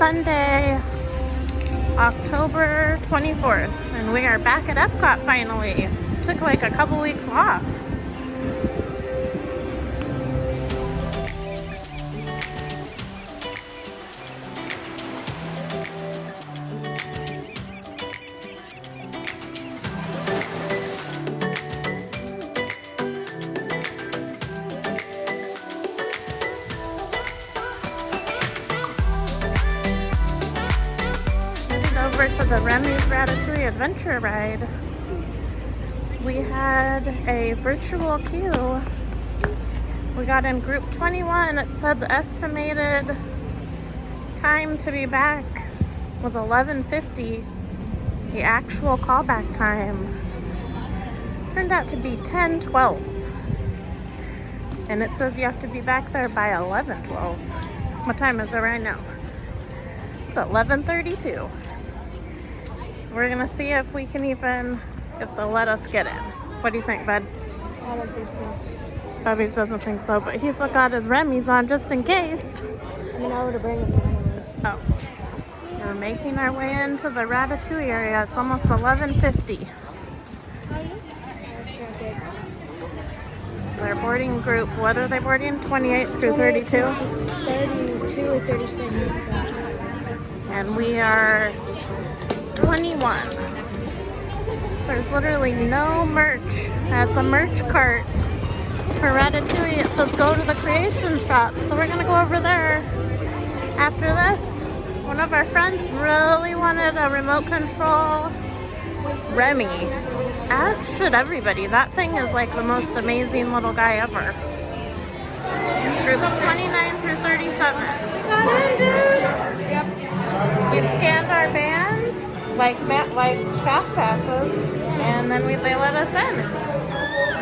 Sunday, October 24th, and we are back at EPCOT finally. Took like a couple weeks off. Over to the Remy's Ratatouille adventure ride. We had a virtual queue. We got in group 21. It said the estimated time to be back was 11:50. The actual callback time turned out to be 10:12. And it says you have to be back there by 11:12. What time is it right now? It's 11:32. We're gonna see if we can if they'll let us get in. What do you think, bud? I don't think so. Bubby doesn't think so, but he's got his Remy's on just in case. I mean, I would have bring them anyways. Oh. We're making our way into the Ratatouille area. It's almost 11:50. They're boarding group. What are they boarding? 28 through 32? 32 or 37. And we are 21. There's literally no merch at the merch cart for Ratatouille. It says go to the creation shop, so we're gonna go over there after this. One of our friends really wanted a remote control Remy, as should everybody. That thing is like the most amazing little guy ever. Groups 29 through 37. Got in, dude. Yep. We scanned our bands like fast passes, and then they let us in.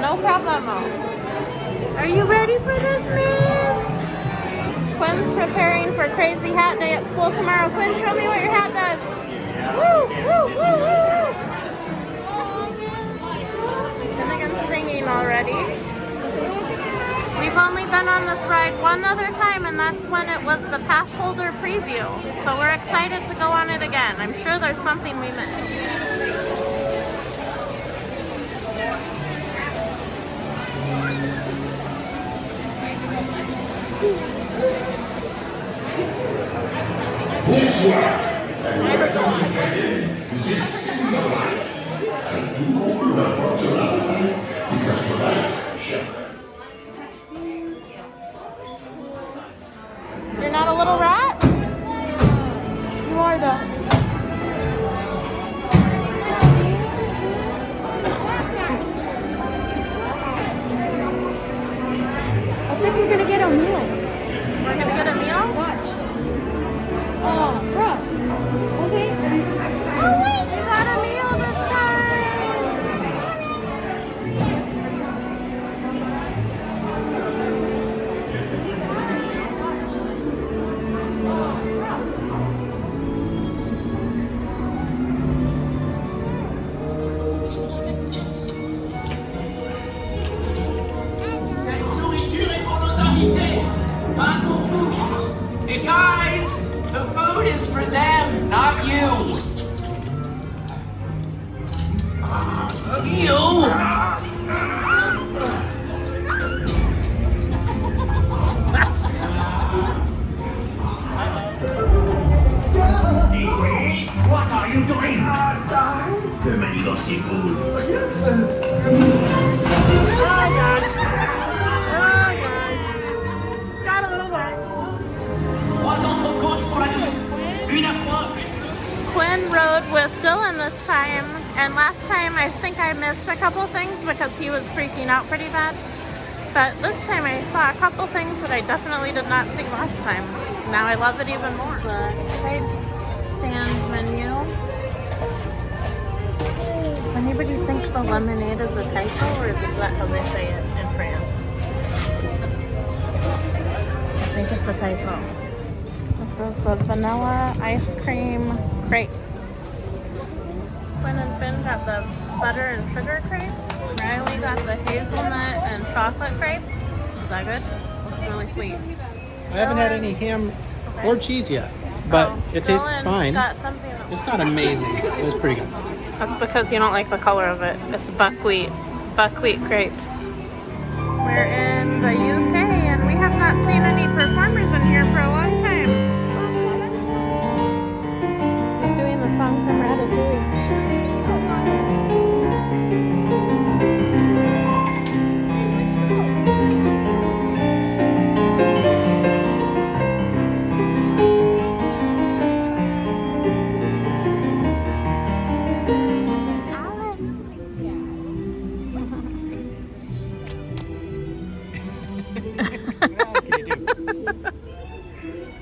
No problemo. Are you ready for this, man? Quinn's preparing for crazy hat day at school tomorrow. Quinn, show me what your hat does. Woo, woo, woo, woo. Finnegan's singing already. We've only been on this ride one other time, and that's when it was the pass holder preview. So we're excited to go on it again. I'm sure there's something we missed. Bonsoir, and welcome to Friday. This is City of Light. And tout le monde apporte la bataille because tonight, chef. You're not a little rat? You are though. I think we're gonna get a meal. We're gonna get a meal? Watch. Oh, bro. Okay. Oh wait, we got a meal this time! Not pour vous. Hey guys, the food is for them, not you. You? What are you doing? Le manigan, c'est cool. Oh gosh. Oh gosh. Got a little wet. 3 entrecôtes pour la douce. Une à point. Quinn rode with Dylan this time, and last time I think I missed a couple things because he was freaking out pretty bad. But this time I saw a couple things that I definitely did not see last time. Now I love it even more. The crepes stand menu. Does anybody think the lemonade is a typo, or is that how they say it in France? I think it's a typo. This is the vanilla ice cream crepe. Quinn and Finn got the butter and sugar crepe. Riley got the hazelnut and chocolate crepe. Is that good? It's really sweet. I haven't had any ham or cheese yet. but Oh, it tastes Dylan fine. got something that- It's not amazing. It was pretty good. That's because you don't like the color of it. It's buckwheat crepes. We're in the UK and we have not seen any performers in here for a long time. He's doing the song from Ratatouille.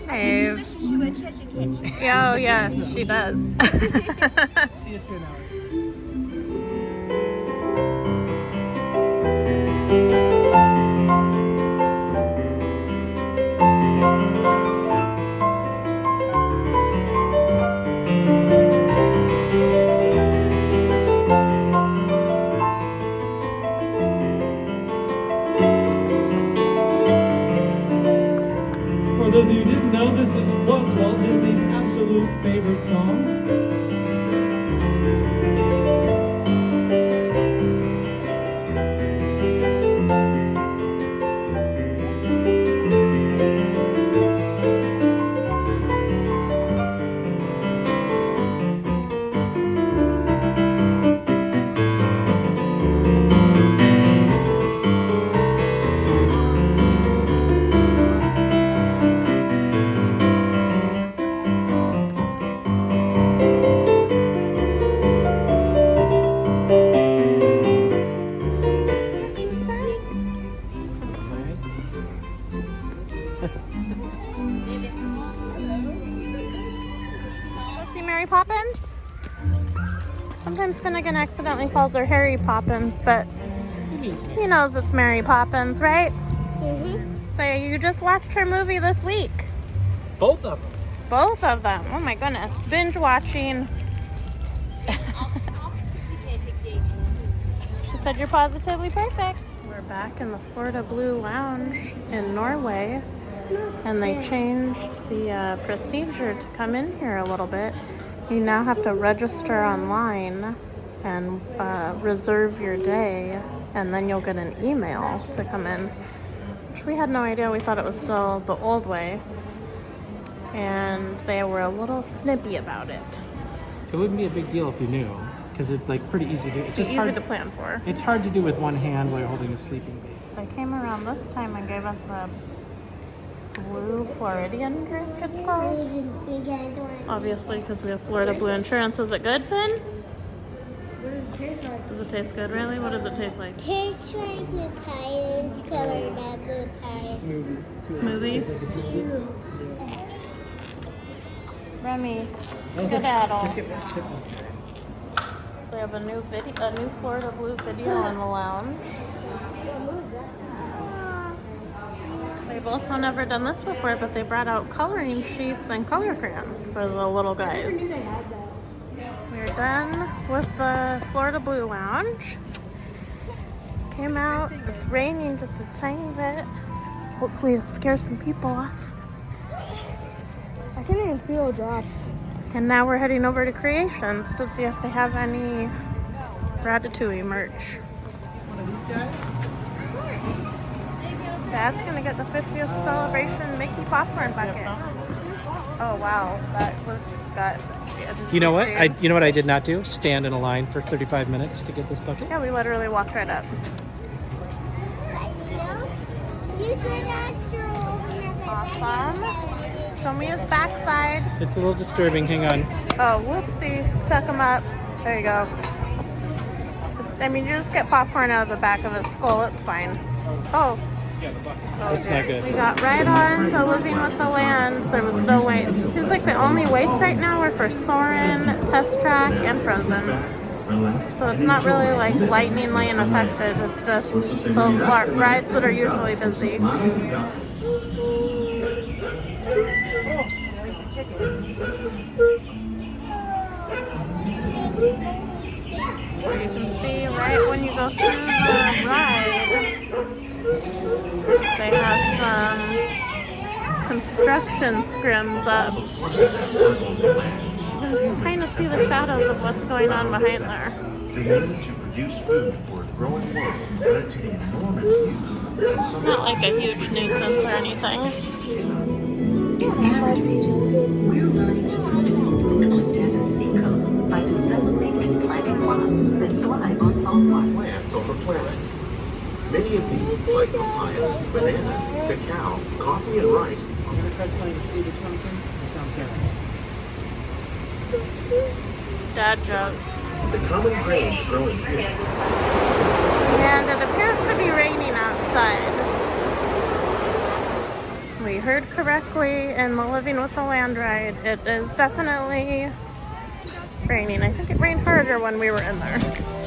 Hey. Oh, yes, she does. See you soon, Alex. For those of you who didn't know, this was Walt Disney's absolute favorite song. See Mary Poppins? Sometimes Finnegan accidentally calls her Harry Poppins, but he knows it's Mary Poppins, right? Mm-hmm. So you just watched her movie this week. Both of them. Both of them. Oh my goodness. Binge watching. She said you're positively perfect. We're back in the Florida Blue Lounge in Norway. And they changed the procedure to come in here a little bit. You now have to register online and reserve your day, and then you'll get an email to come in. Which we had no idea. We thought it was still the old way. And they were a little snippy about it. It wouldn't be a big deal if you knew, because it's like pretty easy to do. It's just Easy hard to plan for. It's hard to do with one hand while you're holding a sleeping baby. They came around this time and gave us a blue Floridian drink, it's called. Obviously, because we have Florida Blue Insurance. Is it good, Finn? What does it taste like? Does it taste good, really? What does it taste like? Tastes like blue pie. It's colored by blue pie. Smoothie? Remy, skedaddle. They have a new Florida Blue video in the lounge. They've also never done this before, but they brought out coloring sheets and color crayons for the little guys. We're done with the Florida Blue Lounge. Came out, it's raining just a tiny bit. Hopefully it scares some people off. I can't even feel drops. And now we're heading over to Creations to see if they have any Ratatouille merch. One of these guys? Dad's gonna get the 50th celebration Mickey popcorn bucket. Oh wow, that was got. You know what? I did not do? Stand in a line for 35 minutes to get this bucket. Yeah, we literally walked right up. Awesome. Show me his backside. It's a little disturbing. Hang on. Oh, whoopsie. Tuck him up. There you go. I mean, you just get popcorn out of the back of his skull. It's fine. Oh. That's not good. We got right on the Living with the Land. There was no wait. It seems like the only waits right now are for Soarin', Test Track, and Frozen. So it's not really like Lightning Lane affected. It's just the rides that are usually busy. So you can see right when you go through the ride, they have some construction scrims up. You can kind of see the shadows of what's going on behind there. They need to produce food for a growing world, led to the enormous use of some Not like a huge nuisance or anything. In arid regions, we're learning to produce food on desert seacoasts by developing and planting crops that thrive on salt water. plants on the planet. Many of these, like papayas, bananas, cacao, coffee, and rice, Dad jokes. the common grains growing here. And it appears to be raining outside. We heard correctly in the Living with the Land ride. It is definitely raining. I think it rained harder when we were in there.